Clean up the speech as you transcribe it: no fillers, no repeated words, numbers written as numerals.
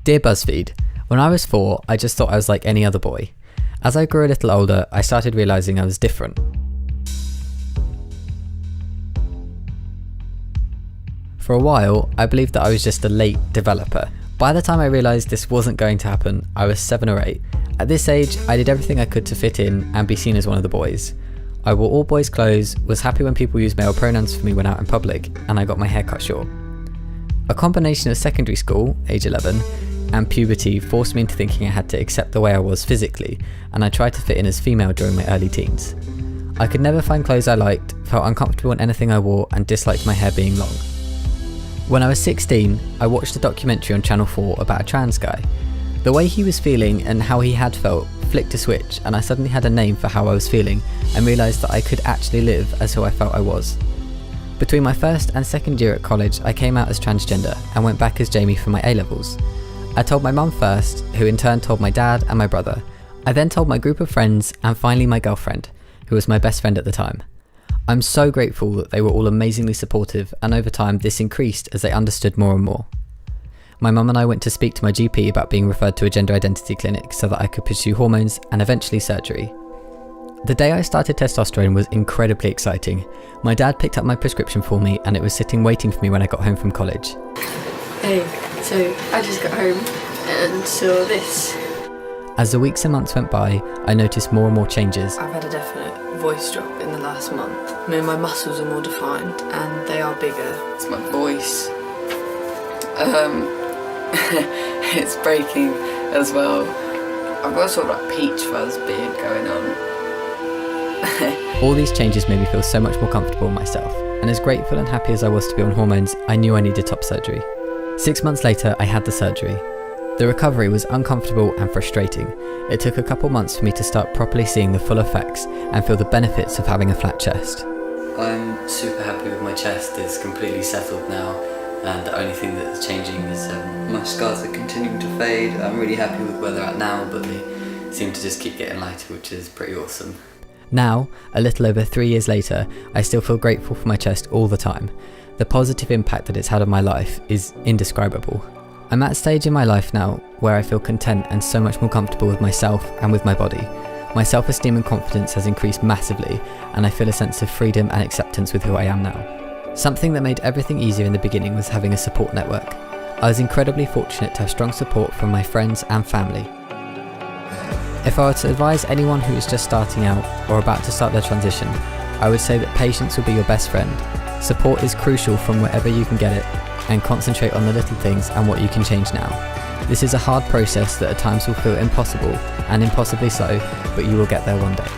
Dear BuzzFeed, when I was 4, I just thought I was like any other boy. As I grew a little older, I started realising I was different. For a while, I believed that I was just a late developer. By the time I realised this wasn't going to happen, I was 7 or 8. At this age, I did everything I could to fit in and be seen as one of the boys. I wore all boys' clothes, was happy when people used male pronouns for me when out in public, and I got my hair cut short. A combination of secondary school, age 11, and puberty forced me into thinking I had to accept the way I was physically, and I tried to fit in as female during my early teens. I could never find clothes I liked, felt uncomfortable in anything I wore, and disliked my hair being long. When I was 16, I watched a documentary on Channel 4 about a trans guy. The way he was feeling and how he had felt flicked a switch, and I suddenly had a name for how I was feeling and realised that I could actually live as who I felt I was. Between my first and second year at college, I came out as transgender and went back as Jamie for my A-levels. I told my mum first, who in turn told my dad and my brother. I then told my group of friends and finally my girlfriend, who was my best friend at the time. I'm so grateful that they were all amazingly supportive, and over time this increased as they understood more and more. My mum and I went to speak to my GP about being referred to a gender identity clinic so that I could pursue hormones and eventually surgery. The day I started testosterone was incredibly exciting. My dad picked up my prescription for me and it was sitting waiting for me when I got home from college. Hey, so I just got home and saw this. As the weeks and months went by, I noticed more and more changes. I've had a definite voice drop in the last month. I mean, my muscles are more defined and they are bigger. It's my voice. It's breaking as well. I've got sort of like peach fuzz beard going on. All these changes made me feel so much more comfortable in myself, and as grateful and happy as I was to be on hormones, I knew I needed top surgery. 6 months later, I had the surgery. The recovery was uncomfortable and frustrating. It took a couple months for me to start properly seeing the full effects and feel the benefits of having a flat chest. I'm super happy with my chest. It's completely settled now, and the only thing that's changing is my scars are continuing to fade. I'm really happy with where they're at now, but they seem to just keep getting lighter, which is pretty awesome. Now, a little over 3 years later, I still feel grateful for my chest all the time. The positive impact that it's had on my life is indescribable. I'm at a stage in my life now where I feel content and so much more comfortable with myself and with my body. My self-esteem and confidence has increased massively, and I feel a sense of freedom and acceptance with who I am now. Something that made everything easier in the beginning was having a support network. I was incredibly fortunate to have strong support from my friends and family. If I were to advise anyone who is just starting out or about to start their transition, I would say that patience will be your best friend. Support is crucial from wherever you can get it, and concentrate on the little things and what you can change now. This is a hard process that at times will feel impossible, and impossibly so, but you will get there one day.